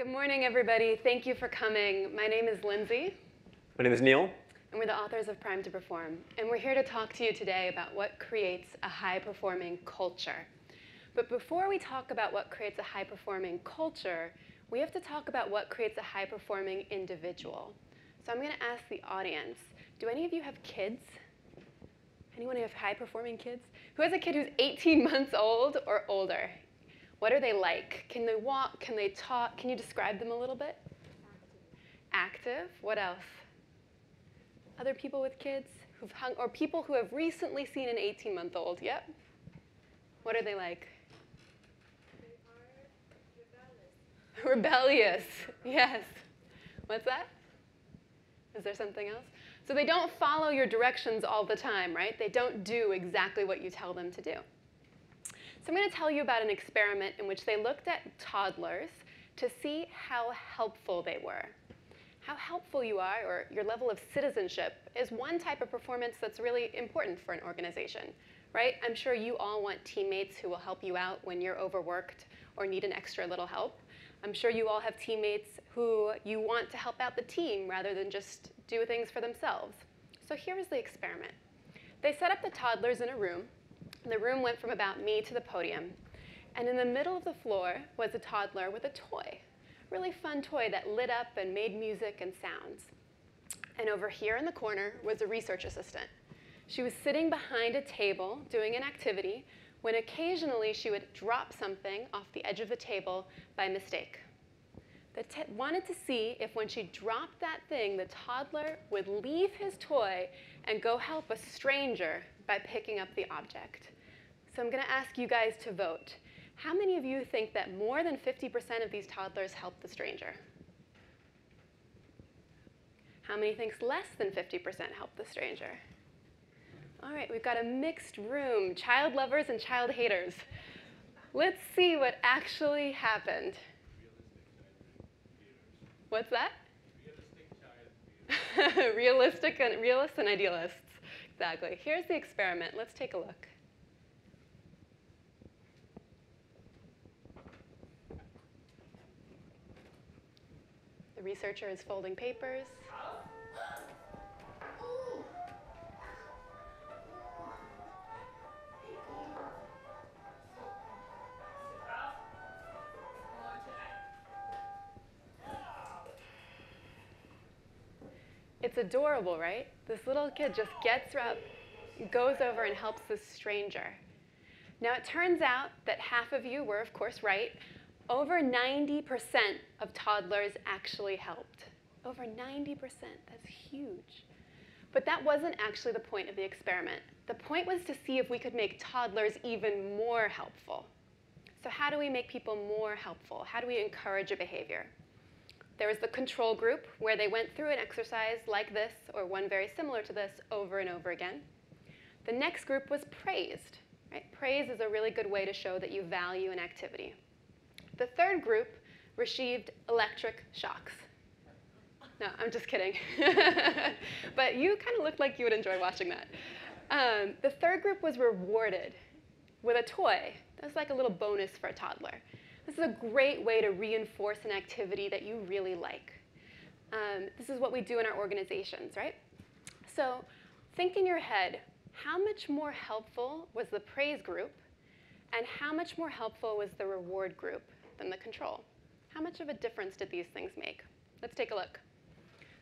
Good morning, everybody. Thank you for coming. My name is Lindsay. My name is Neel. And we're the authors of Prime to Perform. And we're here to talk to you today about what creates a high-performing culture. But before we talk about what creates a high-performing culture, we have to talk about what creates a high-performing individual. So I'm going to ask the audience, do any of you have kids? Anyone have high-performing kids? Who has a kid who's 18 months old or older? What are they like? Can they walk? Can they talk? Can you describe them a little bit? Active. What else? Other people with kids who've hung, or people who have recently seen an 18-month-old? Yep. What are they like? They are rebellious. Rebellious. Yes. What's that? Is there something else? So they don't follow your directions all the time, right? They don't do exactly what you tell them to do. So I'm going to tell you about an experiment in which they looked at toddlers to see how helpful they were. How helpful you are, or your level of citizenship, is one type of performance that's really important for an organization, right? I'm sure you all want teammates who will help you out when you're overworked or need an extra little help. I'm sure you all have teammates who you want to help out the team rather than just do things for themselves. So here was the experiment. They set up the toddlers in a room. The room went from about me to the podium. And in the middle of the floor was a toddler with a toy. Really fun toy that lit up and made music and sounds. And over here in the corner was a research assistant. She was sitting behind a table doing an activity when occasionally she would drop something off the edge of the table by mistake. They wanted to see if when she dropped that thing, the toddler would leave his toy and go help a stranger by picking up the object. So I'm going to ask you guys to vote. How many of you think that more than 50% of these toddlers helped the stranger? How many thinks less than 50% helped the stranger? All right, we've got a mixed room, child lovers and child haters. Let's see what actually happened. What's that? Realists and idealists. Exactly. Here's the experiment. Let's take a look. The researcher is folding papers. It's adorable, right? This little kid just gets up, goes over and helps this stranger. Now it turns out that half of you were, of course, right. Over 90% of toddlers actually helped. Over 90%, that's huge. But that wasn't actually the point of the experiment. The point was to see if we could make toddlers even more helpful. So how do we make people more helpful? How do we encourage a behavior? There was the control group, where they went through an exercise like this, or one very similar to this, over and over again. The next group was praised. Right? Praise is a really good way to show that you value an activity. The third group received electric shocks. No, I'm just kidding. But you kind of looked like you would enjoy watching that. The third group was rewarded with a toy. That was like a little bonus for a toddler. This is a great way to reinforce an activity that you really like. This is what we do in our organizations, right? So think in your head, how much more helpful was the praise group, and how much more helpful was the reward group than the control? How much of a difference did these things make? Let's take a look.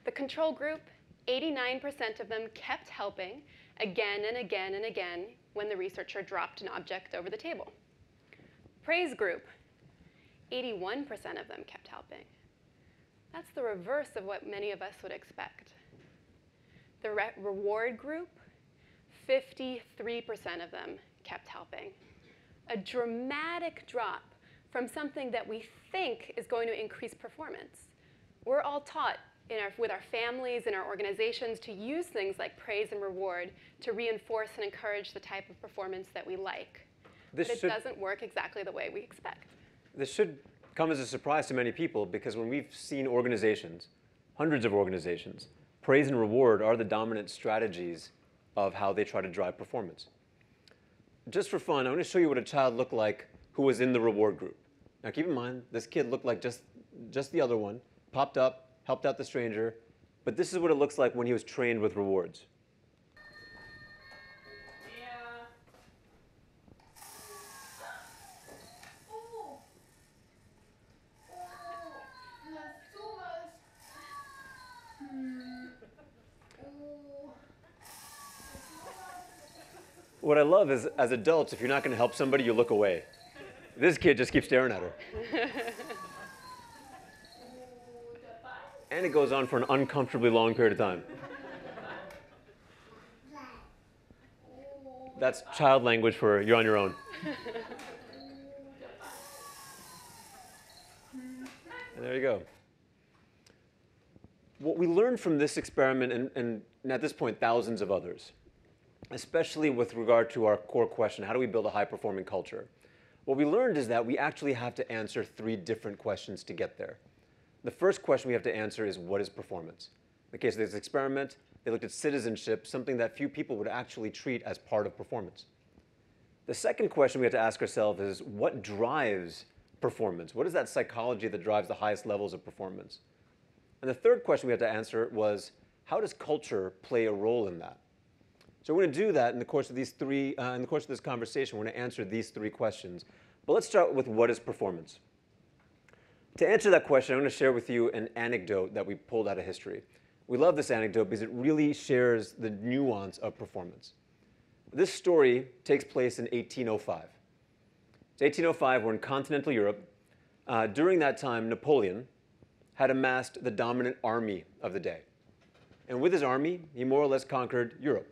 The control group, 89% of them kept helping again and again and again when the researcher dropped an object over the table. Praise group, 81% of them kept helping. That's the reverse of what many of us would expect. The reward group, 53% of them kept helping. A dramatic drop from something that we think is going to increase performance. We're all taught with our families and our organizations to use things like praise and reward to reinforce and encourage the type of performance that we like. But it doesn't work exactly the way we expect. This should come as a surprise to many people, because when we've seen organizations, hundreds of organizations, praise and reward are the dominant strategies of how they try to drive performance. Just for fun, I want to show you what a child looked like who was in the reward group. Now keep in mind, this kid looked like just just the other one, popped up, helped out the stranger. But this is what it looks like when he was trained with rewards. What I love is, as adults, if you're not going to help somebody, you look away. This kid just keeps staring at her. And it goes on for an uncomfortably long period of time. That's child language for you're on your own. And there you go. What we learned from this experiment, and at this point, thousands of others, especially with regard to our core question, how do we build a high-performing culture? What we learned is that we actually have to answer 3 different questions to get there. The first question we have to answer is, what is performance? In the case of this experiment, they looked at citizenship, something that few people would actually treat as part of performance. The second question we have to ask ourselves is, what drives performance? What is that psychology that drives the highest levels of performance? And the third question we had to answer was, how does culture play a role in that? So we're going to do that in the course of these in the course of this conversation. We're going to answer these 3 questions. But let's start with, what is performance? To answer that question, I'm going to share with you an anecdote that we pulled out of history. We love this anecdote because it really shares the nuance of performance. This story takes place in 1805. It's 1805, we're in continental Europe. During that time, Napoleon had amassed the dominant army of the day. And with his army, he more or less conquered Europe.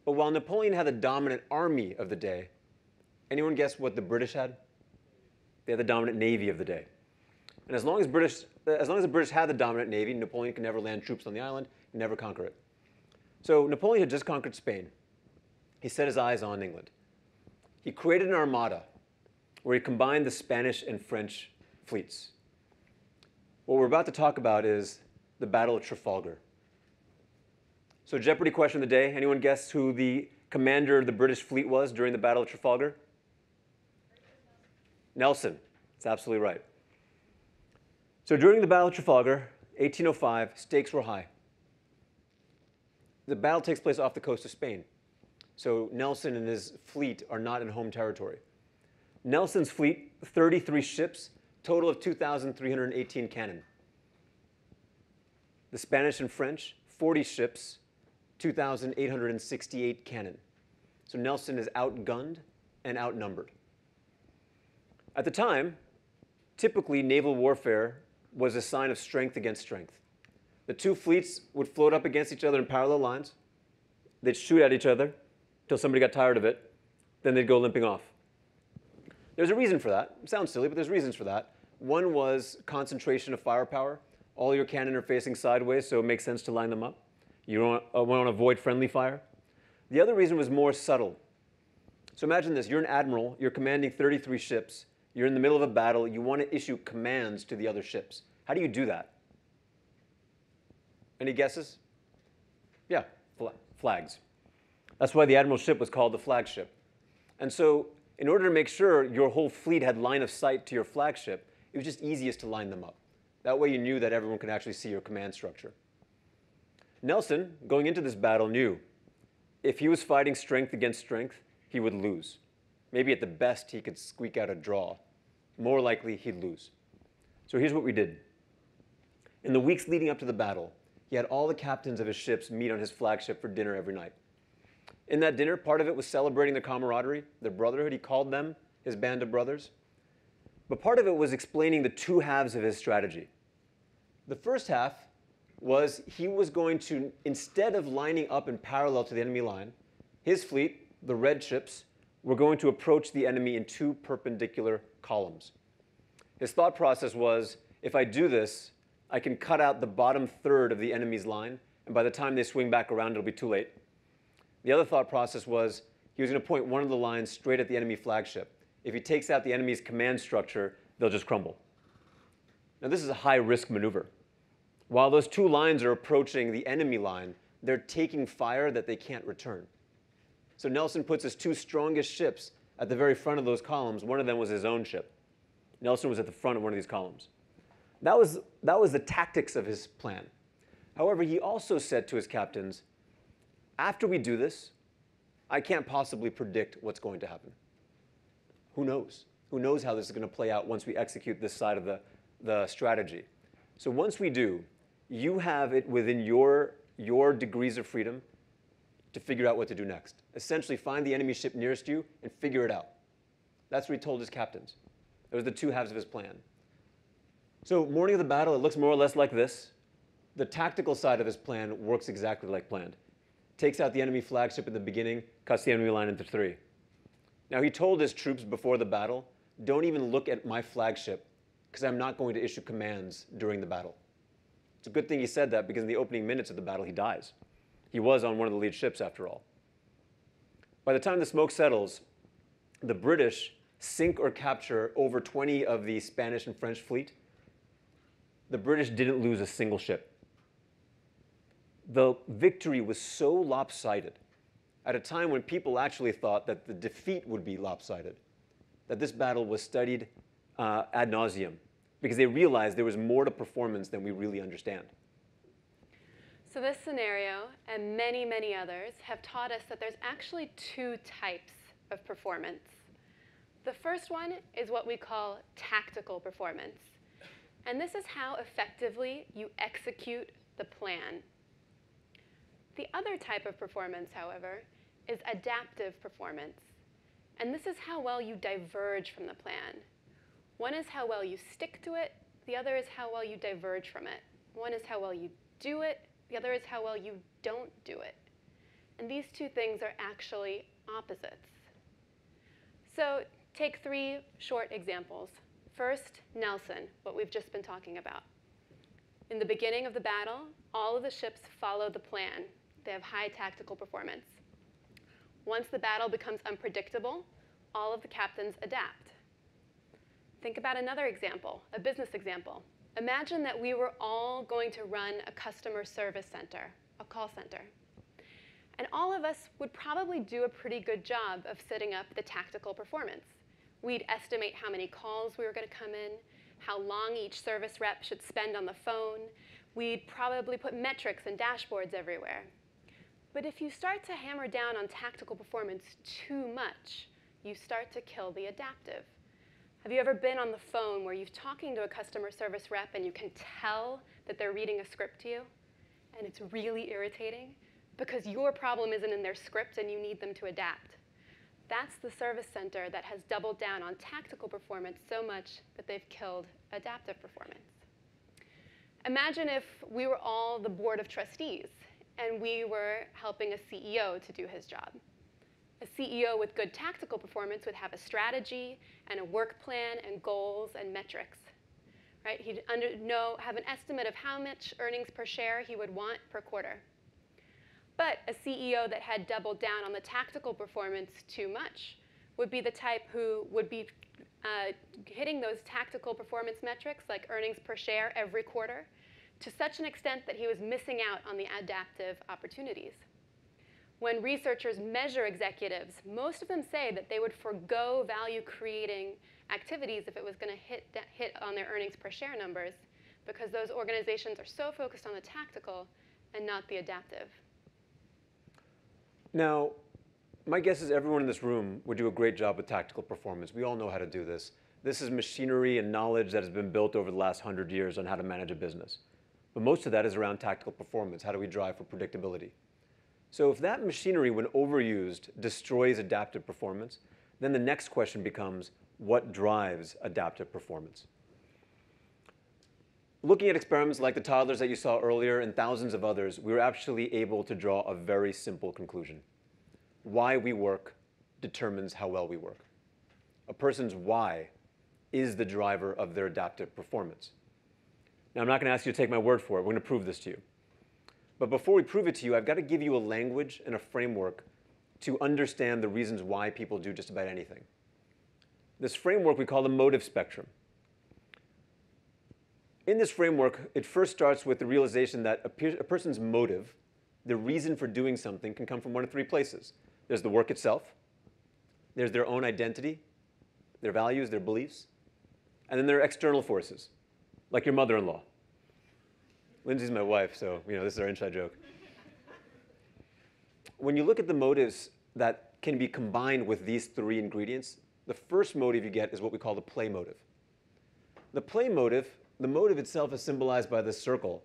But while Napoleon had the dominant army of the day, anyone guess what the British had? They had the dominant navy of the day. And as long as the British had the dominant navy, Napoleon could never land troops on the island, never conquer it. So Napoleon had just conquered Spain. He set his eyes on England. He created an armada where he combined the Spanish and French fleets. What we're about to talk about is the Battle of Trafalgar. So Jeopardy question of the day. Anyone guess who the commander of the British fleet was during the Battle of Trafalgar? Nelson. That's absolutely right. So during the Battle of Trafalgar, 1805, stakes were high. The battle takes place off the coast of Spain. So Nelson and his fleet are not in home territory. Nelson's fleet, 33 ships, total of 2,318 cannon. The Spanish and French, 40 ships, 2,868 cannon. So Nelson is outgunned and outnumbered. At the time, typically naval warfare was a sign of strength against strength. The 2 fleets would float up against each other in parallel lines. They'd shoot at each other until somebody got tired of it. Then they'd go limping off. There's a reason for that. It sounds silly, but there's reasons for that. One was concentration of firepower. All your cannon are facing sideways, so it makes sense to line them up. You want to avoid friendly fire. The other reason was more subtle. So imagine this. You're an admiral. You're commanding 33 ships. You're in the middle of a battle. You want to issue commands to the other ships. How do you do that? Any guesses? Yeah, flags. That's why the admiral's ship was called the flagship. And so in order to make sure your whole fleet had line of sight to your flagship, it was just easiest to line them up. That way you knew that everyone could actually see your command structure. Nelson, going into this battle, knew if he was fighting strength against strength, he would lose. Maybe at the best, he could squeak out a draw. More likely, he'd lose. So here's what we did. In the weeks leading up to the battle, he had all the captains of his ships meet on his flagship for dinner every night. In that dinner, part of it was celebrating the camaraderie, the brotherhood. He called them his band of brothers. But part of it was explaining the 2 halves of his strategy. The first half was he was going to, instead of lining up in parallel to the enemy line, his fleet, the red ships, were going to approach the enemy in 2 perpendicular columns. His thought process was, if I do this, I can cut out the bottom third of the enemy's line, and by the time they swing back around, it'll be too late. The other thought process was he was going to point one of the lines straight at the enemy flagship. If he takes out the enemy's command structure, they'll just crumble. Now, this is a high-risk maneuver. While those 2 lines are approaching the enemy line, they're taking fire that they can't return. So Nelson puts his 2 strongest ships at the very front of those columns. One of them was his own ship. Nelson was at the front of one of these columns. That was the tactics of his plan. However, he also said to his captains, after we do this, I can't possibly predict what's going to happen. Who knows? Who knows how this is going to play out once we execute this side of the strategy? So once we do, you have it within your degrees of freedom to figure out what to do next. Essentially, find the enemy ship nearest you and figure it out. That's what he told his captains. Those are the two halves of his plan. So morning of the battle, it looks more or less like this. The tactical side of his plan works exactly like planned. Takes out the enemy flagship in the beginning, cuts the enemy line into three. Now he told his troops before the battle, don't even look at my flagship because I'm not going to issue commands during the battle. It's a good thing he said that because in the opening minutes of the battle he dies. He was on one of the lead ships after all. By the time the smoke settles, the British sink or capture over 20 of the Spanish and French fleet. The British didn't lose a single ship. The victory was so lopsided at a time when people actually thought that the defeat would be lopsided, that this battle was studied ad nauseum because they realized there was more to performance than we really understand. So this scenario and many, many others have taught us that there's actually two types of performance. The first one is what we call tactical performance. And this is how effectively you execute the plan. The other type of performance, however, is adaptive performance. And this is how well you diverge from the plan. One is how well you stick to it. The other is how well you diverge from it. One is how well you do it. The other is how well you don't do it. And these two things are actually opposites. So take three short examples. First, Nelson, what we've just been talking about. In the beginning of the battle, all of the ships follow the plan. They have high tactical performance. Once the battle becomes unpredictable, all of the captains adapt. Think about another example, a business example. Imagine that we were all going to run a customer service center, a call center. And all of us would probably do a pretty good job of setting up the tactical performance. We'd estimate how many calls we were going to come in, how long each service rep should spend on the phone. We'd probably put metrics and dashboards everywhere. But if you start to hammer down on tactical performance too much, you start to kill the adaptive. Have you ever been on the phone where you're talking to a customer service rep and you can tell that they're reading a script to you? And it's really irritating because your problem isn't in their script and you need them to adapt. That's the service center that has doubled down on tactical performance so much that they've killed adaptive performance. Imagine if we were all the board of trustees and we were helping a CEO to do his job. A CEO with good tactical performance would have a strategy and a work plan and goals and metrics. Right? He'd have an estimate of how much earnings per share he would want per quarter. But a CEO that had doubled down on the tactical performance too much would be the type who would be hitting those tactical performance metrics like earnings per share every quarter to such an extent that he was missing out on the adaptive opportunities. When researchers measure executives, most of them say that they would forgo value-creating activities if it was going to hit on their earnings per share numbers because those organizations are so focused on the tactical and not the adaptive. Now, my guess is everyone in this room would do a great job with tactical performance. We all know how to do this. This is machinery and knowledge that has been built over the last 100 years on how to manage a business. But most of that is around tactical performance. How do we drive for predictability? So if that machinery, when overused, destroys adaptive performance, then the next question becomes, what drives adaptive performance? Looking at experiments like the toddlers that you saw earlier and thousands of others, we were actually able to draw a very simple conclusion. Why we work determines how well we work. A person's why is the driver of their adaptive performance. Now, I'm not going to ask you to take my word for it. We're going to prove this to you. But before we prove it to you, I've got to give you a language and a framework to understand the reasons why people do just about anything. This framework we call the motive spectrum. In this framework, it first starts with the realization that a person's motive, the reason for doing something, can come from one of three places. There's the work itself, there's their own identity, their values, their beliefs, and then there are external forces. like your mother-in-law. Lindsay's my wife, so this is our inside joke. When you look at the motives that can be combined with these three ingredients, the first motive you get is what we call the play motive. The play motive, the motive itself is symbolized by this circle.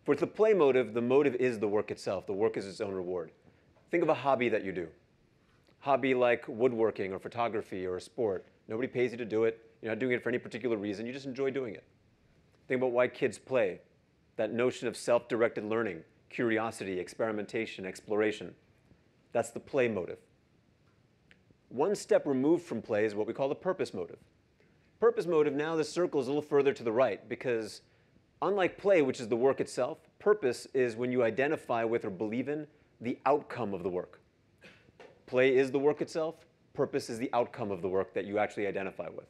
For the play motive, the motive is the work itself. The work is its own reward. Think of a hobby that you do. Hobby like woodworking or photography or a sport. Nobody pays you to do it. You're not doing it for any particular reason. You just enjoy doing it. Think about why kids play. That notion of self-directed learning, curiosity, experimentation, exploration. That's the play motive. One step removed from play is what we call the purpose motive. Purpose motive, now the circle is a little further to the right because unlike play, which is the work itself, purpose is when you identify with or believe in the outcome of the work. Play is the work itself. Purpose is the outcome of the work that you actually identify with.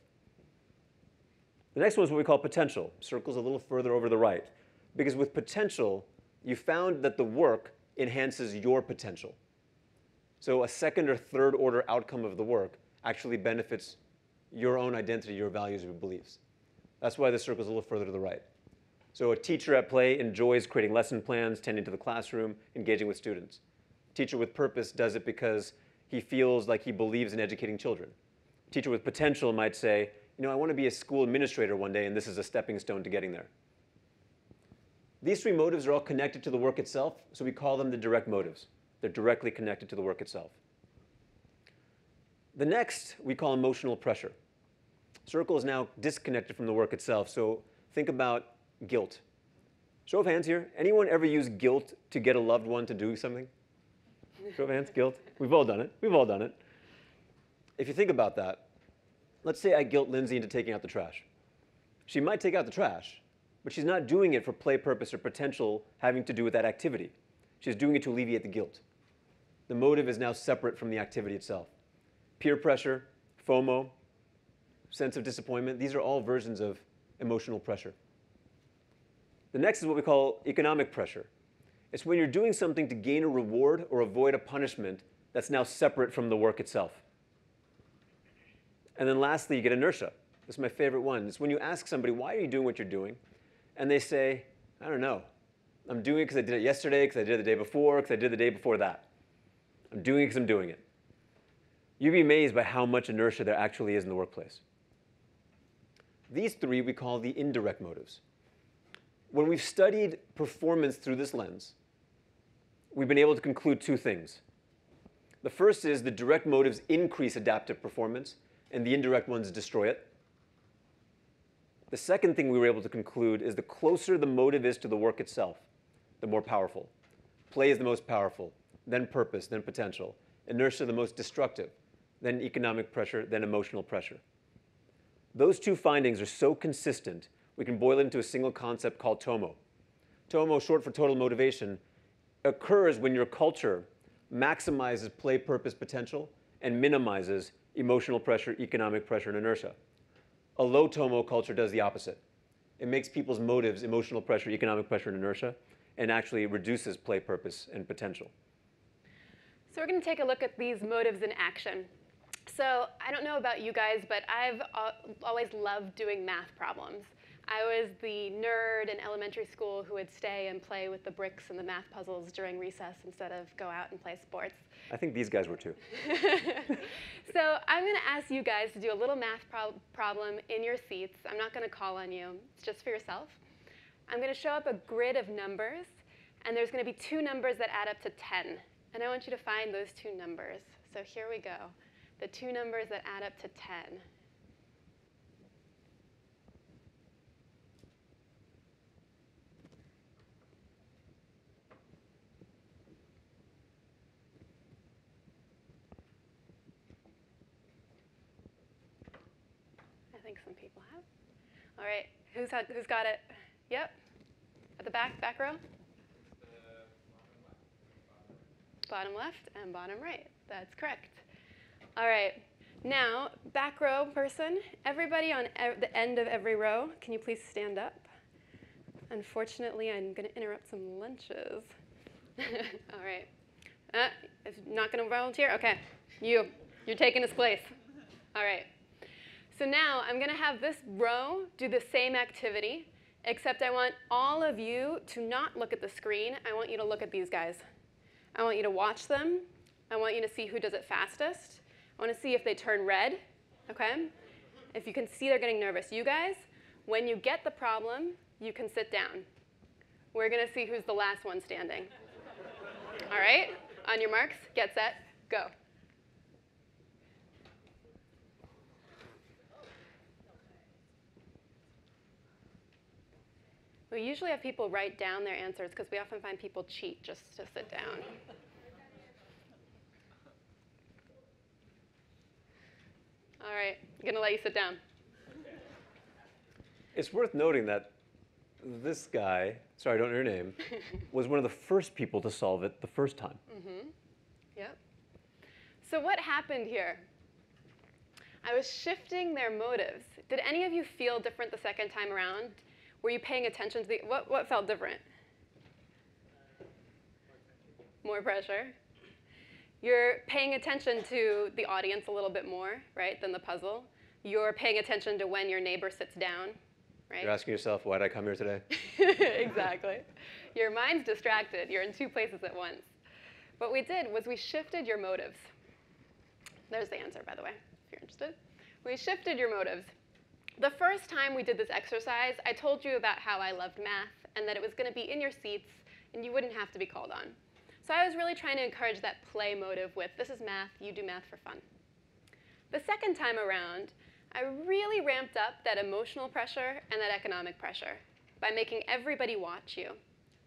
The next one is what we call potential. Circle's a little further over to the right. Because with potential, you found that the work enhances your potential. So a second or third order outcome of the work actually benefits your own identity, your values, your beliefs. That's why the circle's a little further to the right. So a teacher at play enjoys creating lesson plans, tending to the classroom, engaging with students. A teacher with purpose does it because he feels like he believes in educating children. A teacher with potential might say, I want to be a school administrator one day, and this is a stepping stone to getting there. These three motives are all connected to the work itself, so we call them the direct motives. They're directly connected to the work itself. The next we call emotional pressure. Circle is now disconnected from the work itself, so think about guilt. Show of hands here. Anyone ever use guilt to get a loved one to do something? Show of hands, guilt. We've all done it. We've all done it. If you think about that, let's say I guilt Lindsay into taking out the trash. She might take out the trash, but she's not doing it for play purpose or potential having to do with that activity. She's doing it to alleviate the guilt. The motive is now separate from the activity itself. Peer pressure, FOMO, sense of disappointment, these are all versions of emotional pressure. The next is what we call economic pressure. It's when you're doing something to gain a reward or avoid a punishment that's now separate from the work itself. And then lastly, you get inertia. This is my favorite one. It's when you ask somebody, why are you doing what you're doing? And they say, I don't know. I'm doing it because I did it yesterday, because I did it the day before, because I did it the day before that. I'm doing it because I'm doing it. You'd be amazed by how much inertia there actually is in the workplace. These three we call the indirect motives. When we've studied performance through this lens, we've been able to conclude two things. The first is the direct motives increase adaptive performance, and the indirect ones destroy it. The second thing we were able to conclude is the closer the motive is to the work itself, the more powerful. Play is the most powerful, then purpose, then potential. Inertia the most destructive, then economic pressure, then emotional pressure. Those two findings are so consistent, we can boil it into a single concept called TOMO. TOMO, short for total motivation, occurs when your culture maximizes play, purpose, potential, and minimizes emotional pressure, economic pressure, and inertia. A low TOMO culture does the opposite. It makes people's motives emotional pressure, economic pressure, and inertia, and actually reduces play, purpose, and potential. So we're going to take a look at these motives in action. So I don't know about you guys, but I've always loved doing math problems. I was the nerd in elementary school who would stay and play with the bricks and the math puzzles during recess instead of go out and play sports. I think these guys were too. So I'm going to ask you guys to do a little math problem in your seats. I'm not going to call on you. It's just for yourself. I'm going to show up a grid of numbers, and there's going to be two numbers that add up to 10. And I want you to find those two numbers. So here we go. The two numbers that add up to 10. I think some people have. All right, who's got it? Yep. At the back row? Bottom left and bottom right. That's correct. All right. Now, back row person, everybody on the end of every row, can you please stand up? Unfortunately, I'm going to interrupt some lunches. All right. Is not going to volunteer? OK. You're taking his place. All right. So now I'm going to have this row do the same activity, Except I want all of you to not look at the screen. I want you to look at these guys. I want you to watch them. I want you to see who does it fastest. I want to see if they turn red, okay? If you can see they're getting nervous. You guys, when you get the problem, you can sit down. We're going to see who's the last one standing. All right? On your marks, get set, go. We usually have people write down their answers because we often find people cheat just to sit down. All right, I'm going to let you sit down. It's worth noting that this guy, sorry, I don't know your name, was one of the first people to solve it the first time. Mm-hmm. Yep. So what happened here? I was shifting their motives. Did any of you feel different the second time around? Were you paying attention to what felt different? More pressure. You're paying attention to the audience a little bit more, right, than the puzzle. You're paying attention to when your neighbor sits down, right? You're asking yourself, why did I come here today? Exactly. Your mind's distracted. You're in two places at once. What we did was we shifted your motives. There's the answer, by the way, if you're interested. We shifted your motives. The first time we did this exercise, I told you about how I loved math and that it was going to be in your seats and you wouldn't have to be called on. So I was really trying to encourage that play motive with, this is math, you do math for fun. The second time around, I really ramped up that emotional pressure and that economic pressure by making everybody watch you.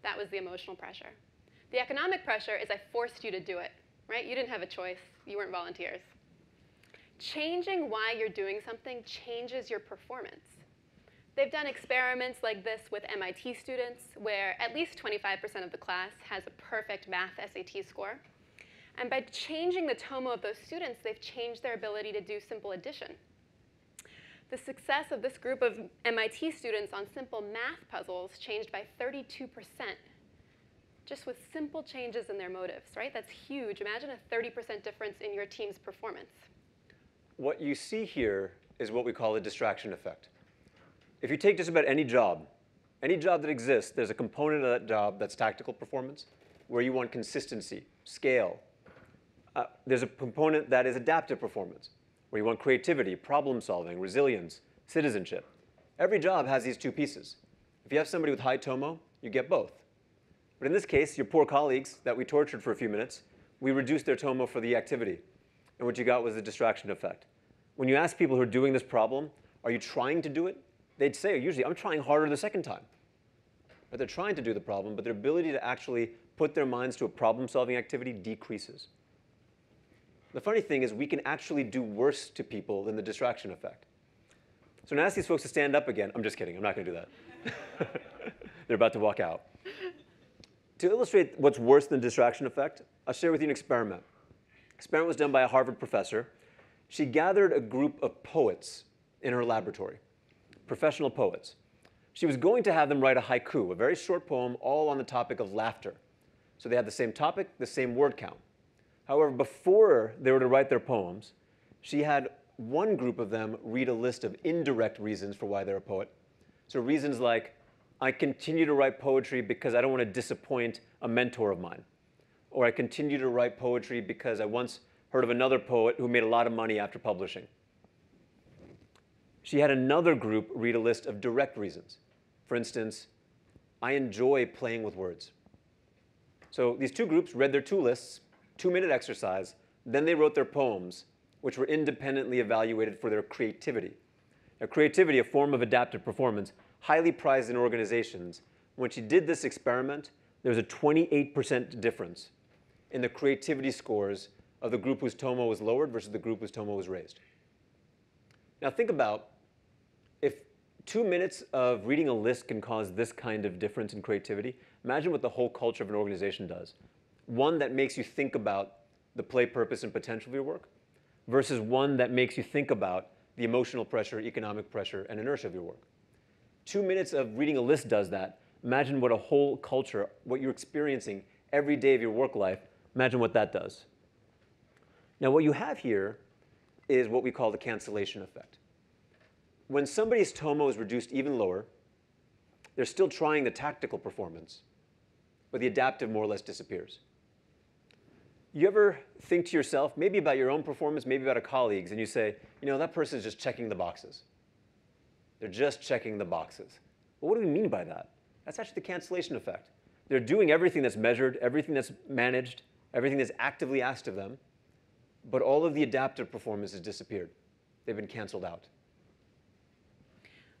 That was the emotional pressure. The economic pressure is I forced you to do it, right? You didn't have a choice. You weren't volunteers. Changing why you're doing something changes your performance. They've done experiments like this with MIT students where at least 25% of the class has a perfect math SAT score. And by changing the TOMO of those students, they've changed their ability to do simple addition. The success of this group of MIT students on simple math puzzles changed by 32%, just with simple changes in their motives, right? That's huge. Imagine a 30% difference in your team's performance. What you see here is what we call a distraction effect. If you take just about any job that exists, there's a component of that job that's tactical performance, where you want consistency, scale. There's a component that is adaptive performance, where you want creativity, problem solving, resilience, citizenship. Every job has these two pieces. If you have somebody with high TOMO, you get both. But in this case, your poor colleagues that we tortured for a few minutes, we reduced their TOMO for the activity. And what you got was the distraction effect. When you ask people who are doing this problem, are you trying to do it? They'd say, usually, I'm trying harder the second time. But they're trying to do the problem, but their ability to actually put their minds to a problem-solving activity decreases. The funny thing is we can actually do worse to people than the distraction effect. So now ask these folks to stand up again. I'm just kidding. I'm not going to do that. They're about to walk out. To illustrate what's worse than the distraction effect, I'll share with you an experiment. Experiment was done by a Harvard professor. She gathered a group of poets in her laboratory, professional poets. She was going to have them write a haiku, a very short poem, all on the topic of laughter. So they had the same topic, the same word count. However, before they were to write their poems, she had one group of them read a list of indirect reasons for why they're a poet. So reasons like, I continue to write poetry because I don't want to disappoint a mentor of mine. Or I continue to write poetry because I once heard of another poet who made a lot of money after publishing. She had another group read a list of direct reasons. For instance, I enjoy playing with words. So these two groups read their two lists, 2-minute exercise, then they wrote their poems, which were independently evaluated for their creativity. Now, creativity, a form of adaptive performance, highly prized in organizations. When she did this experiment, there was a 28% difference in the creativity scores of the group whose TOMO was lowered versus the group whose TOMO was raised. Now think about if 2 minutes of reading a list can cause this kind of difference in creativity, imagine what the whole culture of an organization does. One that makes you think about the play, purpose, and potential of your work versus one that makes you think about the emotional pressure, economic pressure, and inertia of your work. 2 minutes of reading a list does that. Imagine what a whole culture, what you're experiencing every day of your work life, imagine what that does. Now what you have here is what we call the cancellation effect. When somebody's TOMO is reduced even lower, They're still trying the tactical performance, but the adaptive more or less disappears. You ever think to yourself, maybe about your own performance, maybe about a colleague's, and you say, you know, that person's just checking the boxes. They're just checking the boxes. Well, what do we mean by that? That's actually the cancellation effect. They're doing everything that's measured, everything that's managed, everything that's actively asked of them, but all of the adaptive performance has disappeared. They've been canceled out.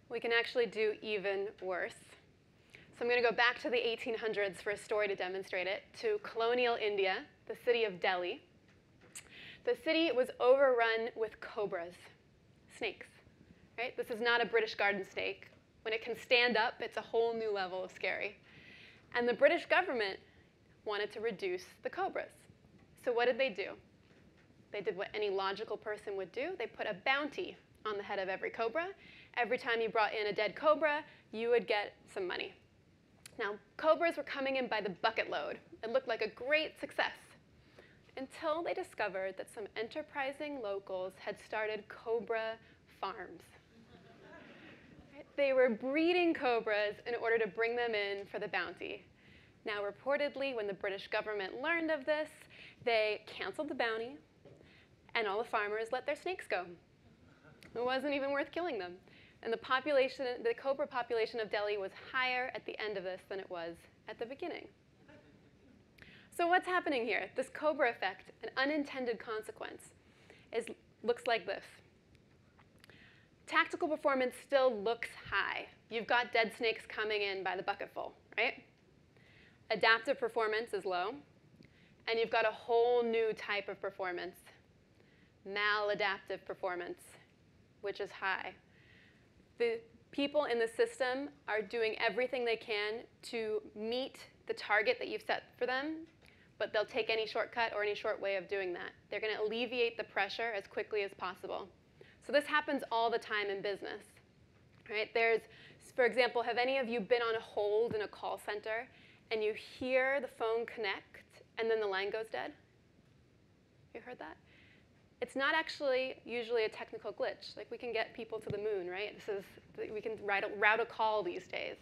We can actually do even worse. So I'm going to go back to the 1800s for a story to demonstrate it, to colonial India, the city of Delhi. The city was overrun with cobras, snakes. Right? This is not a British garden snake. When it can stand up, it's a whole new level of scary. And the British government wanted to reduce the cobras. So what did they do? They did what any logical person would do. They put a bounty on the head of every cobra. Every time you brought in a dead cobra, you would get some money. Now, cobras were coming in by the bucket load. It looked like a great success until they discovered that some enterprising locals had started cobra farms. They were breeding cobras in order to bring them in for the bounty. Now, reportedly, when the British government learned of this, they canceled the bounty, and all the farmers let their snakes go. It wasn't even worth killing them. And the cobra population of Delhi was higher at the end of this than it was at the beginning. So what's happening here? This cobra effect, an unintended consequence, looks like this. Tactical performance still looks high. You've got dead snakes coming in by the bucketful, right? Adaptive performance is low. And you've got a whole new type of performance, maladaptive performance, which is high. The people in the system are doing everything they can to meet the target that you've set for them, but they'll take any shortcut or any short way of doing that. They're going to alleviate the pressure as quickly as possible. So this happens all the time in business, right? For example, have any of you been on hold in a call center and you hear the phone connect and then the line goes dead? You heard that? It's not actually usually a technical glitch. Like, we can get people to the moon, right? We can route a call these days.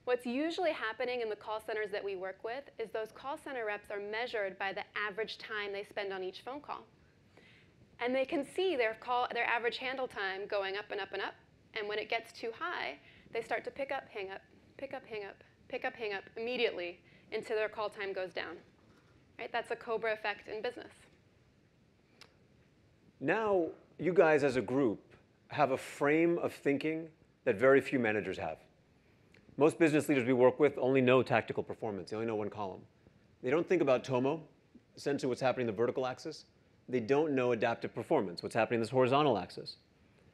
What's usually happening in the call centers that we work with is those call center reps are measured by the average time they spend on each phone call. And they can see their average handle time going up and up and up. And when it gets too high, they start to pick up, hang up, pick up, hang up, pick up, hang up immediately until their call time goes down. Right? That's a cobra effect in business. Now, you guys as a group have a frame of thinking that very few managers have. Most business leaders we work with only know tactical performance. They only know one column. They don't think about TOMO, essentially what's happening in the vertical axis. They don't know adaptive performance, what's happening in this horizontal axis.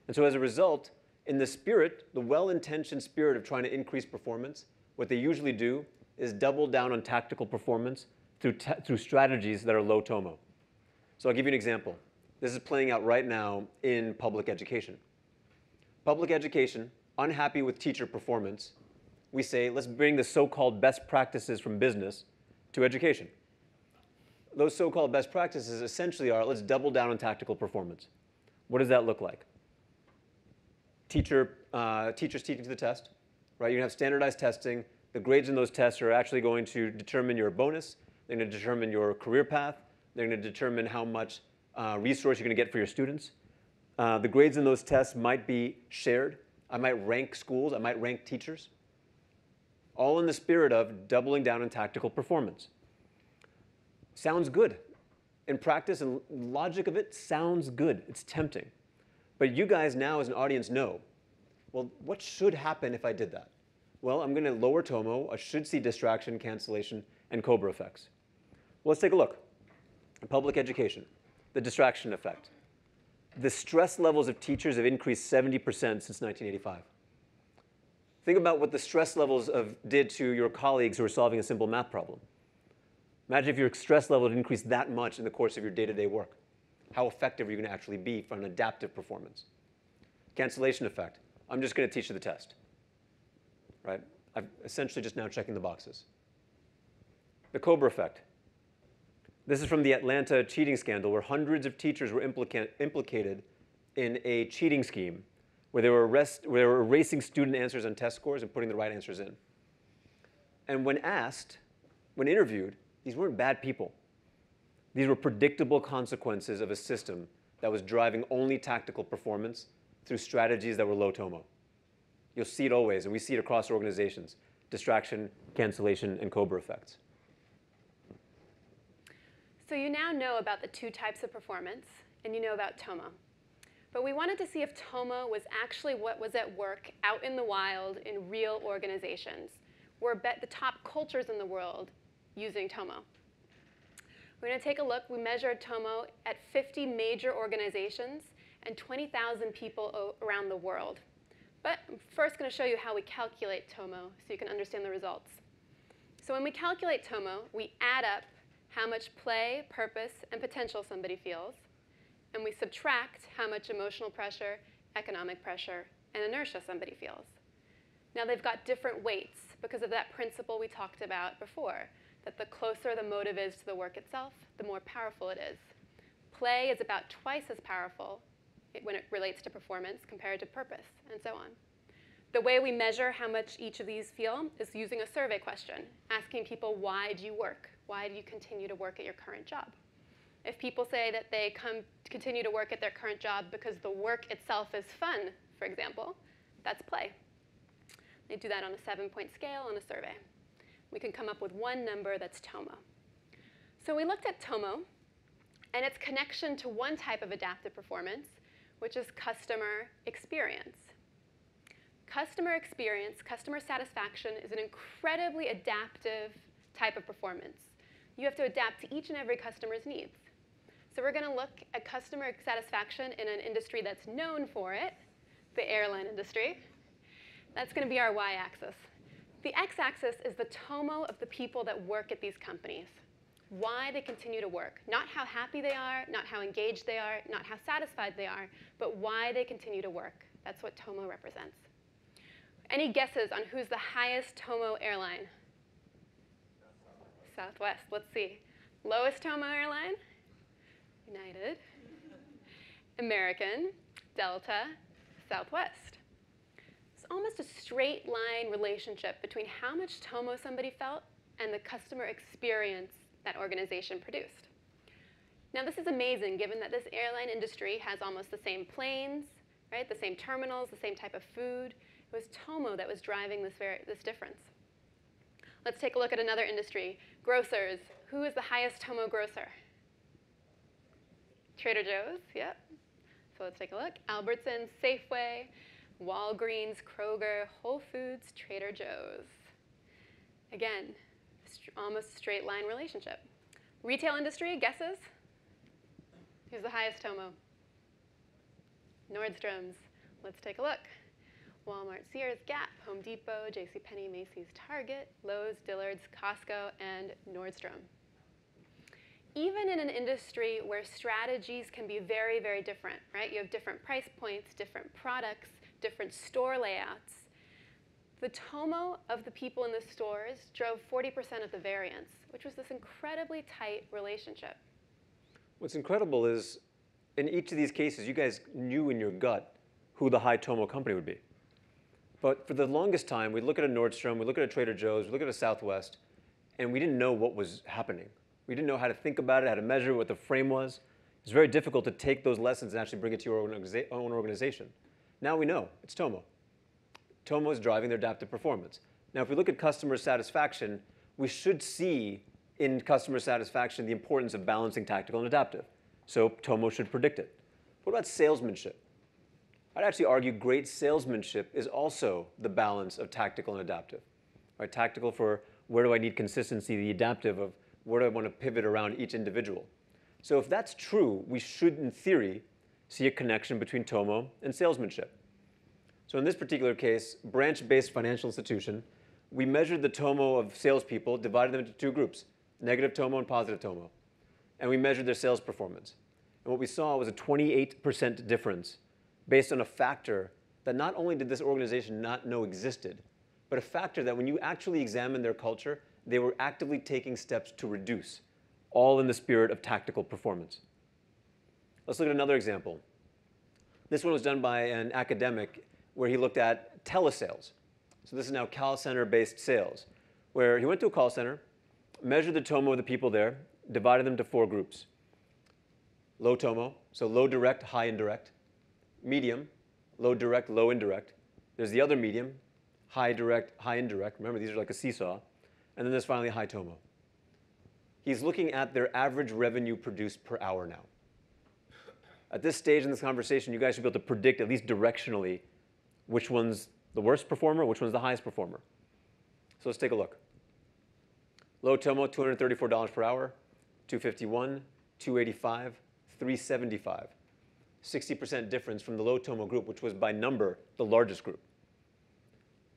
And so as a result, in the spirit, the well-intentioned spirit of trying to increase performance, what they usually do is double down on tactical performance through strategies that are low TOMO. So I'll give you an example. This is playing out right now in public education. Public education, unhappy with teacher performance, we say, let's bring the so-called best practices from business to education. Those so-called best practices essentially are, let's double down on tactical performance. What does that look like? Teachers teaching to the test, right? You're going to have standardized testing. The grades in those tests are actually going to determine your bonus. They're going to determine your career path. They're going to determine how much resource you're going to get for your students. The grades in those tests might be shared. I might rank schools. I might rank teachers. All in the spirit of doubling down on tactical performance. Sounds good. In practice and logic of it, sounds good. It's tempting. But you guys now as an audience know, well, what should happen if I did that? Well, I'm going to lower TOMO. I should see distraction, cancellation, and cobra effects. Well, let's take a look. In public education, the distraction effect. The stress levels of teachers have increased 70% since 1985. Think about what the stress levels did to your colleagues who are solving a simple math problem. Imagine if your stress level had increased that much in the course of your day-to-day work. How effective are you going to actually be for an adaptive performance? Cancellation effect. I'm just going to teach you the test. Right? I'm essentially just now checking the boxes. The cobra effect. This is from the Atlanta cheating scandal, where hundreds of teachers were implicated in a cheating scheme where they were erasing student answers on test scores and putting the right answers in. And when asked, when interviewed, these weren't bad people. These were predictable consequences of a system that was driving only tactical performance through strategies that were low TOMO. You'll see it always, and we see it across organizations: distraction, cancellation, and Cobra effects. So you now know about the two types of performance, and you know about TOMO. But we wanted to see if TOMO was actually what was at work out in the wild in real organizations, where the top cultures in the world using TOMO. We're going to take a look. We measured TOMO at 50 major organizations and 20,000 people around the world. But I'm first going to show you how we calculate TOMO so you can understand the results. So when we calculate TOMO, we add up how much play, purpose, and potential somebody feels, and we subtract how much emotional pressure, economic pressure, and inertia somebody feels. Now they've got different weights because of that principle we talked about before, that the closer the motive is to the work itself, the more powerful it is. Play is about twice as powerful when it relates to performance compared to purpose, and so on. The way we measure how much each of these feel is using a survey question, asking people, why do you work? Why do you continue to work at your current job? If people say that they continue to work at their current job because the work itself is fun, for example, that's play. They do that on a 7-point scale on a survey. We can come up with one number that's TOMO. So we looked at TOMO and its connection to one type of adaptive performance, which is customer experience. Customer experience, customer satisfaction, is an incredibly adaptive type of performance. You have to adapt to each and every customer's needs. So we're going to look at customer satisfaction in an industry that's known for it, the airline industry. That's going to be our y-axis. The x-axis is the TOMO of the people that work at these companies. Why they continue to work. Not how happy they are, not how engaged they are, not how satisfied they are, but why they continue to work. That's what TOMO represents. Any guesses on who's the highest TOMO airline? Southwest. Let's see. Lowest TOMO airline? United. American. Delta. Southwest. It's almost a straight line relationship between how much TOMO somebody felt and the customer experience that organization produced. Now this is amazing given that this airline industry has almost the same planes, right? The same terminals, the same type of food. It was TOMO that was driving this difference. Let's take a look at another industry. Grocers. Who is the highest TOMO grocer? Trader Joe's, yep. So let's take a look. Albertsons, Safeway, Walgreens, Kroger, Whole Foods, Trader Joe's. Again, almost straight line relationship. Retail industry, guesses? Who's the highest TOMO? Nordstrom's. Let's take a look. Walmart, Sears, Gap, Home Depot, JCPenney, Macy's, Target, Lowe's, Dillard's, Costco, and Nordstrom. Even in an industry where strategies can be very, very different, right? You have different price points, different products, different store layouts. The TOMO of the people in the stores drove 40% of the variance, which was this incredibly tight relationship. What's incredible is, in each of these cases, you guys knew in your gut who the high TOMO company would be. But for the longest time, we'd look at a Nordstrom, we'd look at a Trader Joe's, we'd look at a Southwest, and we didn't know what was happening. We didn't know how to think about it, how to measure what the frame was. It's very difficult to take those lessons and actually bring it to your own organization. Now we know, it's TOMO. TOMO is driving their adaptive performance. Now if we look at customer satisfaction, we should see in customer satisfaction the importance of balancing tactical and adaptive. So TOMO should predict it. What about salesmanship? I'd actually argue great salesmanship is also the balance of tactical and adaptive. Right? Tactical for where do I need consistency, the adaptive of where do I want to pivot around each individual. So if that's true, we should, in theory, see a connection between TOMO and salesmanship. So in this particular case, branch-based financial institution, we measured the TOMO of salespeople, divided them into two groups, negative TOMO and positive TOMO. And we measured their sales performance. And what we saw was a 28% difference based on a factor that not only did this organization not know existed, but a factor that when you actually examine their culture, they were actively taking steps to reduce, all in the spirit of tactical performance. Let's look at another example. This one was done by an academic where he looked at telesales. So this is now call center-based sales, where he went to a call center, measured the tomo of the people there, divided them to 4 groups. Low tomo, so low direct, high indirect. Medium, low direct, low indirect. There's the other medium, high direct, high indirect. Remember, these are like a seesaw. And then there's finally high tomo. He's looking at their average revenue produced per hour now. At this stage in this conversation, you guys should be able to predict, at least directionally, which one's the worst performer, which one's the highest performer. So let's take a look. Low tomo, $234 per hour, $251, $285, $375. 60% difference from the low tomo group, which was by number the largest group.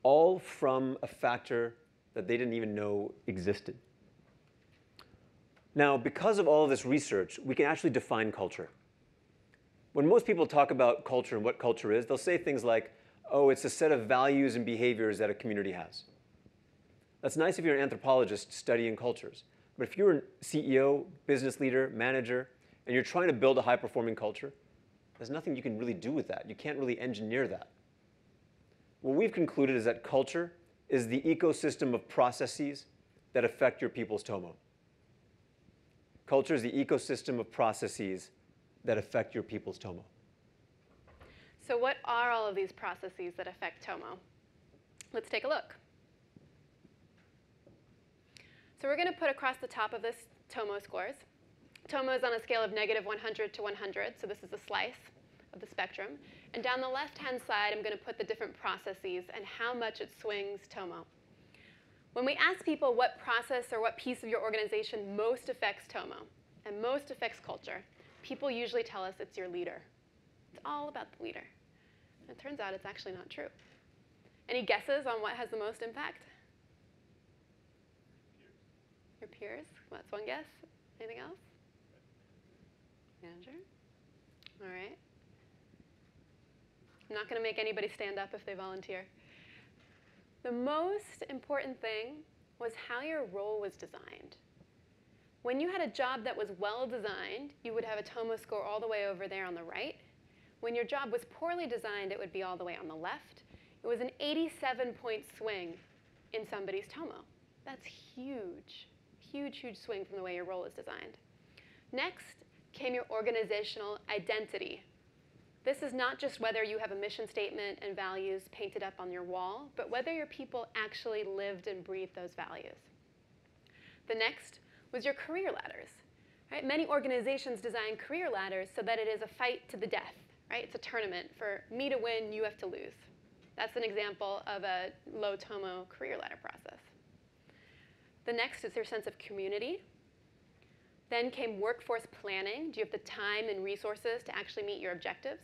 All from a factor that they didn't even know existed. Now, because of all of this research, we can actually define culture. When most people talk about culture and what culture is, they'll say things like, oh, it's a set of values and behaviors that a community has. That's nice if you're an anthropologist studying cultures. But if you're a CEO, business leader, manager, and you're trying to build a high-performing culture, there's nothing you can really do with that. You can't really engineer that. What we've concluded is that culture is the ecosystem of processes that affect your people's tomo. Culture is the ecosystem of processes that affect your people's tomo. So what are all of these processes that affect tomo? Let's take a look. So we're going to put across the top of this tomo scores. Tomo is on a scale of -100 to 100, so this is a slice of the spectrum. And down the left-hand side, I'm going to put the different processes and how much it swings tomo. When we ask people what process or what piece of your organization most affects tomo and most affects culture, people usually tell us it's your leader. It's all about the leader. And it turns out it's actually not true. Any guesses on what has the most impact? Your peers? Well, that's one guess. Anything else? Manager? All right. I'm not going to make anybody stand up if they volunteer. The most important thing was how your role was designed. When you had a job that was well designed, you would have a tomo score all the way over there on the right. When your job was poorly designed, it would be all the way on the left. It was an 87-point swing in somebody's tomo. That's huge. Huge, huge swing from the way your role is designed. Next came your organizational identity. This is not just whether you have a mission statement and values painted up on your wall, but whether your people actually lived and breathed those values. The next was your career ladders. Right? Many organizations design career ladders so that it is a fight to the death. Right? It's a tournament. For me to win, you have to lose. That's an example of a low tomo career ladder process. The next is your sense of community. Then came workforce planning. Do you have the time and resources to actually meet your objectives?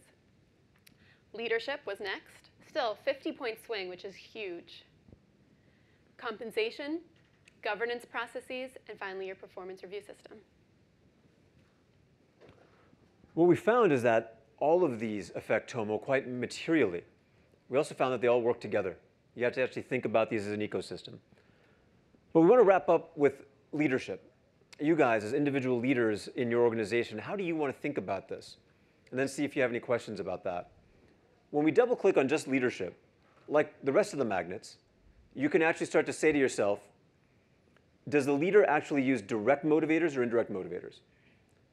Leadership was next. Still, 50-point swing, which is huge. Compensation, governance processes, and finally your performance review system. What we found is that all of these affect tomo quite materially. We also found that they all work together. You have to actually think about these as an ecosystem. But we want to wrap up with leadership. You guys, as individual leaders in your organization, how do you want to think about this? And then see if you have any questions about that. When we double-click on just leadership, like the rest of the magnets, you can actually start to say to yourself, does the leader actually use direct motivators or indirect motivators?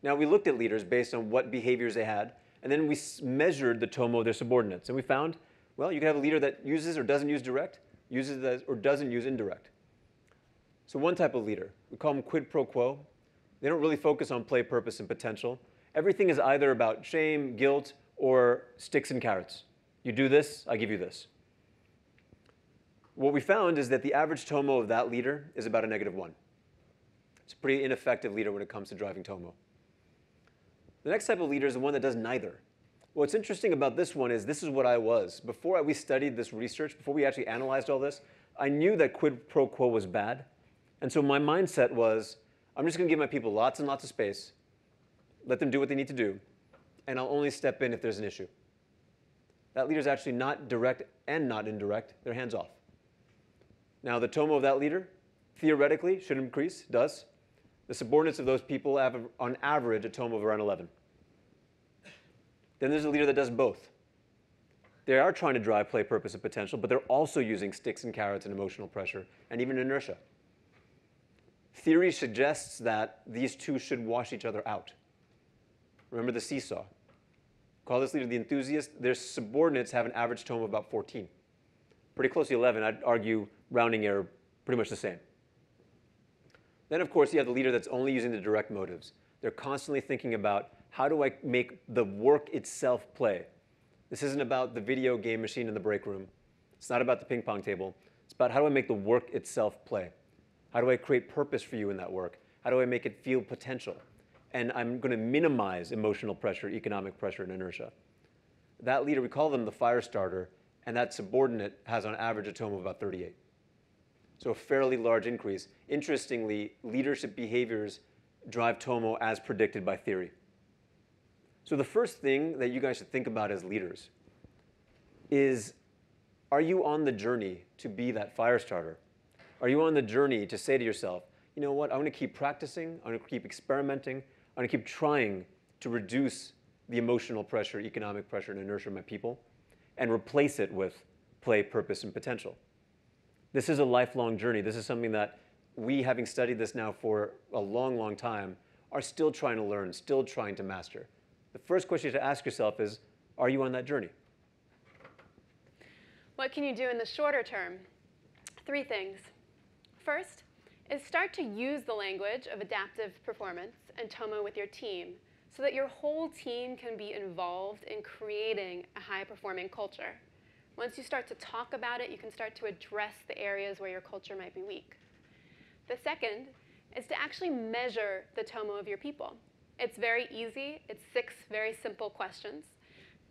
Now, we looked at leaders based on what behaviors they had, and then we measured the tomo of their subordinates. And we found, well, you can have a leader that uses or doesn't use direct, uses or doesn't use indirect. So one type of leader, we call them quid pro quo. They don't really focus on play, purpose, and potential. Everything is either about shame, guilt, or sticks and carrots. You do this, I give you this. What we found is that the average tomo of that leader is about a -1. It's a pretty ineffective leader when it comes to driving tomo. The next type of leader is the one that does neither. What's interesting about this one is this is what I was. Before we studied this research, before we actually analyzed all this, I knew that quid pro quo was bad. And so my mindset was, I'm just going to give my people lots and lots of space, let them do what they need to do, and I'll only step in if there's an issue. That leader is actually not direct and not indirect. They're hands off. Now, the tomo of that leader, theoretically, should increase, does. The subordinates of those people have, on average, a tomo of around 11. Then there's a leader that does both. They are trying to drive play, purpose, and potential, but they're also using sticks and carrots and emotional pressure and even inertia. Theory suggests that these two should wash each other out. Remember the seesaw. Call this leader the enthusiast. Their subordinates have an average tome of about 14. Pretty close to 11. I'd argue rounding error pretty much the same. Then, of course, you have the leader that's only using the direct motives. They're constantly thinking about, how do I make the work itself play? This isn't about the video game machine in the break room. It's not about the ping pong table. It's about, how do I make the work itself play? How do I create purpose for you in that work? How do I make it feel potential? And I'm going to minimize emotional pressure, economic pressure, and inertia. That leader, we call them the fire starter, and that subordinate has on average a tome of about 38. So a fairly large increase. Interestingly, leadership behaviors drive TOMO as predicted by theory. So the first thing that you guys should think about as leaders is, are you on the journey to be that fire starter? Are you on the journey to say to yourself, you know what, I'm going to keep practicing, I'm going to keep experimenting, I'm going to keep trying to reduce the emotional pressure, economic pressure, and inertia of my people, and replace it with play, purpose, and potential. This is a lifelong journey. This is something that we, having studied this now for a long, long time, are still trying to learn, still trying to master. The first question you have to ask yourself is, are you on that journey? What can you do in the shorter term? 3 things. First is start to use the language of adaptive performance and TOMO with your team so that your whole team can be involved in creating a high-performing culture. Once you start to talk about it, you can start to address the areas where your culture might be weak. The second is to actually measure the TOMO of your people. It's very easy. It's 6 very simple questions.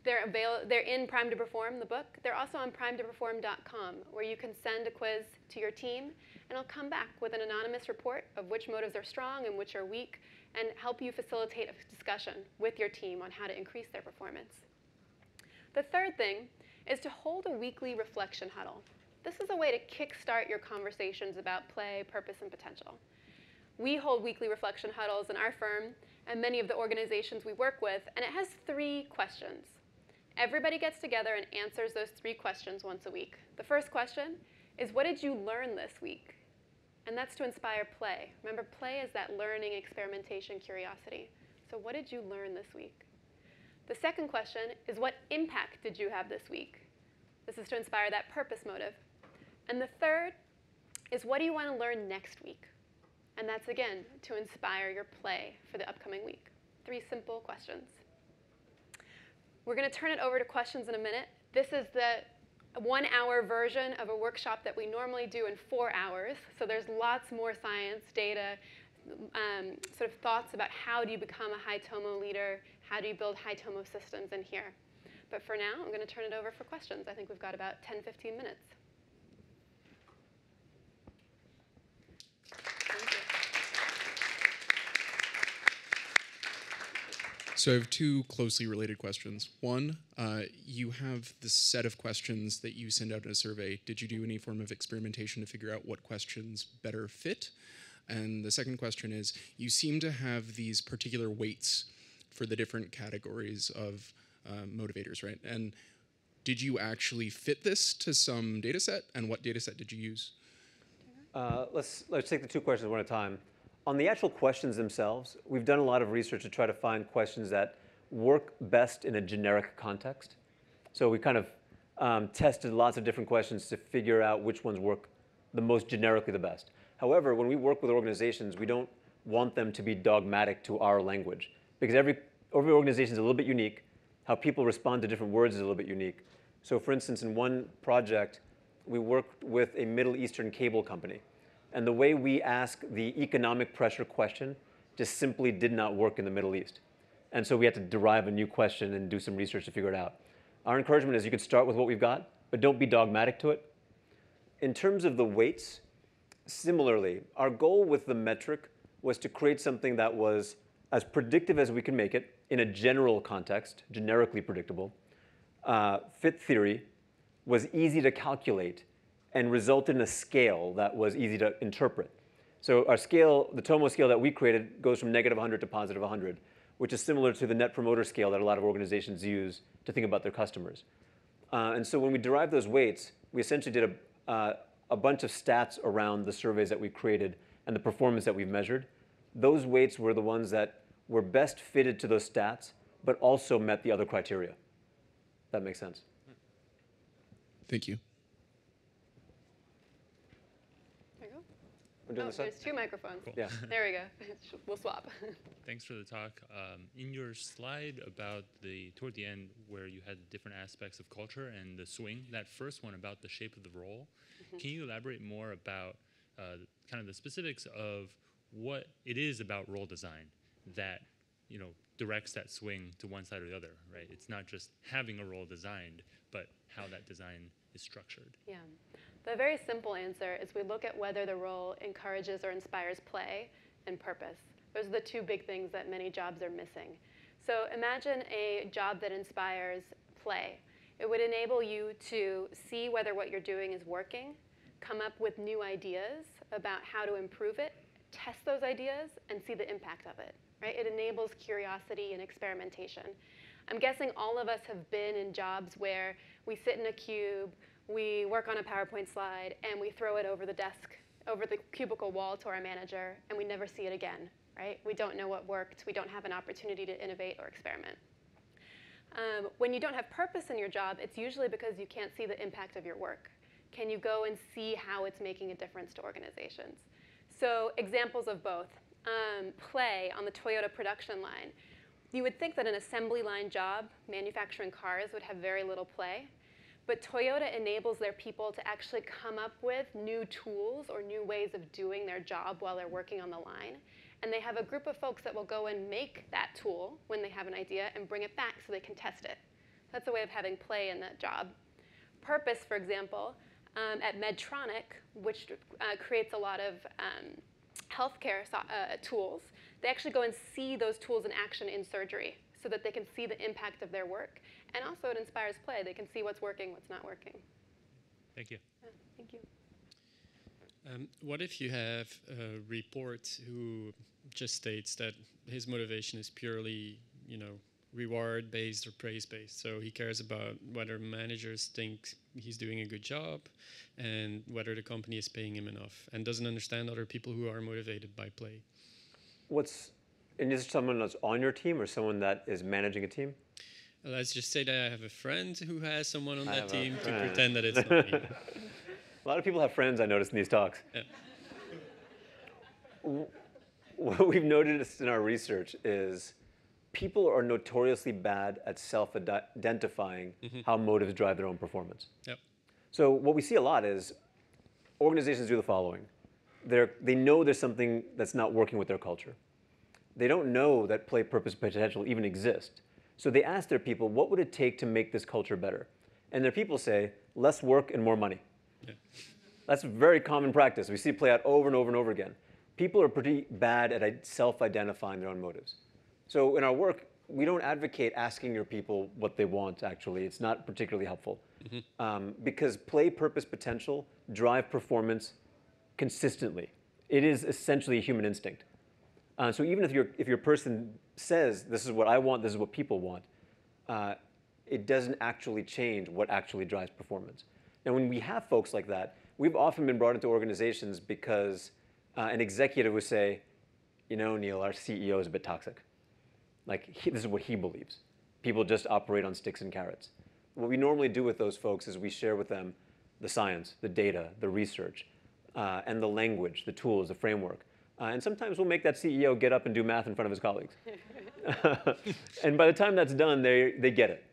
They're in Prime to Perform, the book. They're also on primetoperform.com, where you can send a quiz to your team, and it'll come back with an anonymous report of which motives are strong and which are weak, and help you facilitate a discussion with your team on how to increase their performance. The third thing is to hold a weekly reflection huddle. This is a way to kickstart your conversations about play, purpose, and potential. We hold weekly reflection huddles in our firm and many of the organizations we work with, and it has 3 questions. Everybody gets together and answers those 3 questions once a week. The first question is, what did you learn this week? And that's to inspire play. Remember, play is that learning, experimentation, curiosity. So what did you learn this week? The second question is, what impact did you have this week? This is to inspire that purpose motive. And the third is, what do you want to learn next week? And that's, again, to inspire your play for the upcoming week. 3 simple questions. We're going to turn it over to questions in a minute. This is the 1-hour version of a workshop that we normally do in 4 hours. So there's lots more science, data, sort of thoughts about how do you become a high TOMO leader, how do you build high TOMO systems in here. But for now, I'm going to turn it over for questions. I think we've got about 10, 15 minutes. So I have 2 closely related questions. One, you have this set of questions that you send out in a survey. Did you do any form of experimentation to figure out what questions better fit? And the second question is, you seem to have these particular weights for the different categories of motivators, right? And did you actually fit this to some data set? And what data set did you use? Let's take the 2 questions one at a time. On the actual questions themselves, we've done a lot of research to try to find questions that work best in a generic context. So we kind of tested lots of different questions to figure out which ones work the most generically the best. However, when we work with organizations, we don't want them to be dogmatic to our language, because every organization is a little bit unique. How people respond to different words is a little bit unique. So for instance, in one project, we worked with a Middle Eastern cable company. And the way we ask the economic pressure question just simply did not work in the Middle East. And so we had to derive a new question and do some research to figure it out. Our encouragement is you could start with what we've got, but don't be dogmatic to it. In terms of the weights, similarly, our goal with the metric was to create something that was as predictive as we can make it in a general context, generically predictable, fit theory, was easy to calculate, and resulted in a scale that was easy to interpret. So our scale, the TOMO scale that we created, goes from -100 to +100. which is similar to the Net Promoter Scale that a lot of organizations use to think about their customers. And so when we derived those weights, we essentially did a bunch of stats around the surveys that we created and the performance that we've measured. Those weights were the ones that were best fitted to those stats, but also met the other criteria. That makes sense. Thank you. There you go. We're doing Oh, this side? there's two microphones. Cool. Yeah. There we go. We'll swap. Thanks for the talk. In your slide about toward the end where you had different aspects of culture and the swing, that first one about the shape of the role, can you elaborate more about kind of the specifics of what it is about role design that directs that swing to one side or the other, right? It's not just having a role designed, but how that design is structured. Yeah. The very simple answer is we look at whether the role encourages or inspires play and purpose. Those are the two big things that many jobs are missing. So imagine a job that inspires play. It would enable you to see whether what you're doing is working, come up with new ideas about how to improve it, test those ideas, and see the impact of it. Right? It enables curiosity and experimentation. I'm guessing all of us have been in jobs where we sit in a cube, we work on a PowerPoint slide, and we throw it over the desk, over the cubicle wall to our manager, and we never see it again. Right? We don't know what worked. We don't have an opportunity to innovate or experiment. When you don't have purpose in your job, it's usually because you can't see the impact of your work. Can you go and see how it's making a difference to organizations? So examples of both. Play on the Toyota production line. You would think that an assembly line job, manufacturing cars, would have very little play. But Toyota enables their people to actually come up with new tools or new ways of doing their job while they're working on the line. And they have a group of folks that will go and make that tool when they have an idea and bring it back so they can test it. That's a way of having play in that job. Purpose, for example, at Medtronic, which creates a lot of healthcare tools, they actually go and see those tools in action in surgery so that they can see the impact of their work. And also it inspires play. They can see what's working, what's not working. Thank you. Yeah, thank you. What if you have a report who just states that his motivation is purely, reward-based or praise-based? So he cares about whether managers think he's doing a good job and whether the company is paying him enough, and doesn't understand other people who are motivated by play. And is it someone that's on your team or someone that is managing a team? Let's just say that I have a friend who has someone on I that have a team to friend. pretend that it's not me. A lot of people have friends, I noticed, in these talks. Yeah. What we've noticed in our research is people are notoriously bad at self-identifying how motives drive their own performance. Yep. So what we see a lot is organizations do the following. They know there's something that's not working with their culture. They don't know that play, purpose, potential even exist. So they ask their people, what would it take to make this culture better? And their people say, less work and more money. Yeah. That's a very common practice. We see it play out over and over and over again. People are pretty bad at self-identifying their own motives. So in our work, we don't advocate asking your people what they want, actually. It's not particularly helpful. Because play, purpose, potential drive performance consistently. It is essentially a human instinct. So even if your person says, this is what I want, this is what people want, it doesn't actually change what actually drives performance. And when we have folks like that, we've often been brought into organizations because an executive would say, Neel, our CEO is a bit toxic. This is what he believes. People just operate on sticks and carrots. What we normally do with those folks is we share with them the science, the data, the research, and the language, the tools, the framework. And sometimes we'll make that CEO get up and do math in front of his colleagues. And by the time that's done, they get it.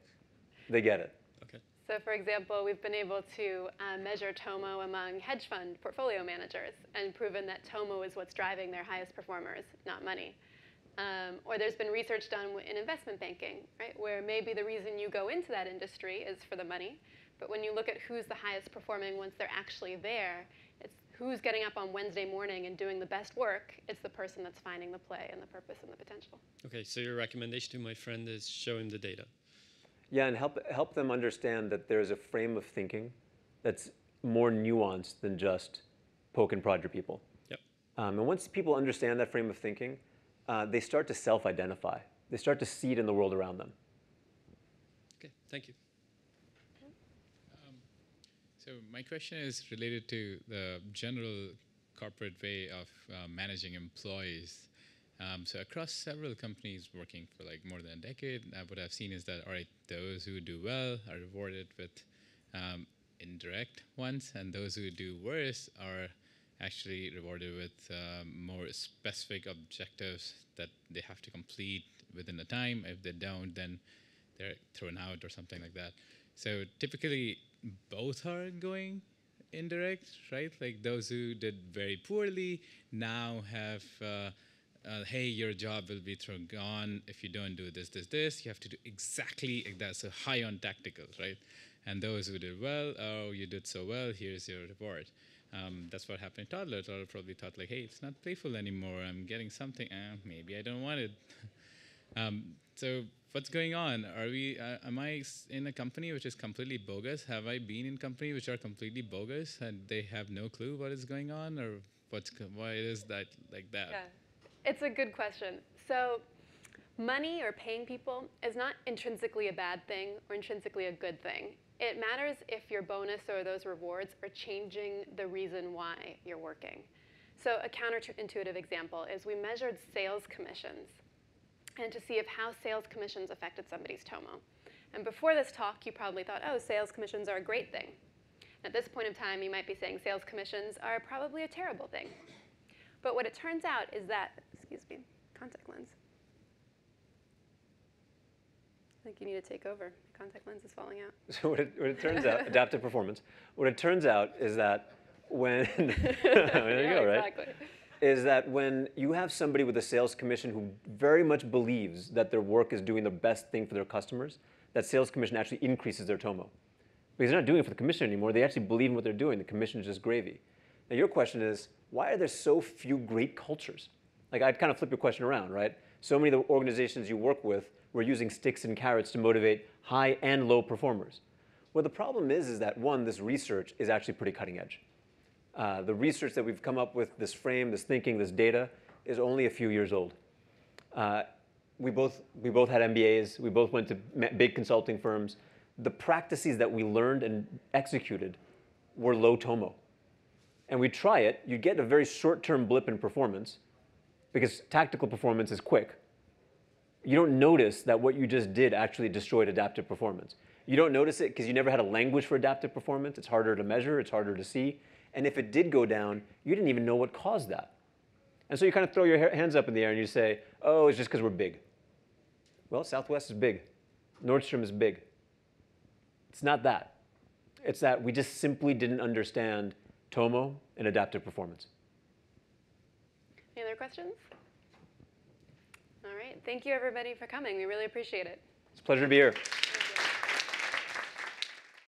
They get it. Okay. So for example, we've been able to measure TOMO among hedge fund portfolio managers and proven that TOMO is what's driving their highest performers, not money. Or there's been research done in investment banking, right, where maybe the reason you go into that industry is for the money, but when you look at who's the highest performing once they're actually there, it's who's getting up on Wednesday morning and doing the best work. It's the person that's finding the play and the purpose and the potential. Okay, so your recommendation to my friend is show him the data. Yeah, and help them understand that there's a frame of thinking that's more nuanced than just poke and prod your people. Yep. And once people understand that frame of thinking, they start to self-identify. they start to see it in the world around them. Okay, thank you. So my question is related to the general corporate way of managing employees. So across several companies working for like more than a decade, what I've seen is that, all right, those who do well are rewarded with indirect ones, and those who do worse are actually rewarded with more specific objectives that they have to complete within the time. If they don't, then they're thrown out or something like that. So typically, both are going indirect, right? Like those who did very poorly now have, hey, your job will be thrown gone if you don't do this, this, this. You have to do exactly like that. So high on tacticals, right? And those who did well, oh, you did so well, here's your reward. That's what happened to Toddler. Toddler probably thought like, hey, it's not playful anymore. I'm getting something. Maybe I don't want it. So what's going on? Am I in a company which is completely bogus? Have I been in company which are completely bogus and they have no clue what is going on, or why is that like that? Yeah, it's a good question. So money or paying people is not intrinsically a bad thing or intrinsically a good thing. It matters if your bonus or those rewards are changing the reason why you're working. So a counterintuitive example is we measured sales commissions and to see if how sales commissions affected somebody's TOMO. And before this talk, you probably thought, oh, sales commissions are a great thing. At this point in time, you might be saying sales commissions are probably a terrible thing. But what it turns out is that, excuse me, contact lens. I think you need to take over. The contact lens is falling out. So what it turns out, adaptive performance, what it turns out is that when, there you go, right? Exactly. Is that when you have somebody with a sales commission who very much believes that their work is doing the best thing for their customers, that sales commission actually increases their TOMO. Because they're not doing it for the commission anymore. They actually believe in what they're doing. The commission is just gravy. Now your question is, why are there so few great cultures? Like I'd kind of flip your question around, right? So many of the organizations you work with were using sticks and carrots to motivate high and low performers. Well, the problem is that one, this research is actually pretty cutting edge. The research that we've come up with, this frame, this thinking, this data, is only a few years old. We both had MBAs. We both went to big consulting firms. The practices that we learned and executed were low TOMO. And we try it, you get a very short-term blip in performance because tactical performance is quick. You don't notice that what you just did actually destroyed adaptive performance. You don't notice it because you never had a language for adaptive performance. It's harder to measure. It's harder to see. And if it did go down, you didn't even know what caused that. And so you kind of throw your hands up in the air and you say, oh, it's just because we're big. Well, Southwest is big. Nordstrom is big. It's not that. It's that we just simply didn't understand TOMO and adaptive performance. Any other questions? All right. Thank you, everybody, for coming. We really appreciate it. It's a pleasure to be here.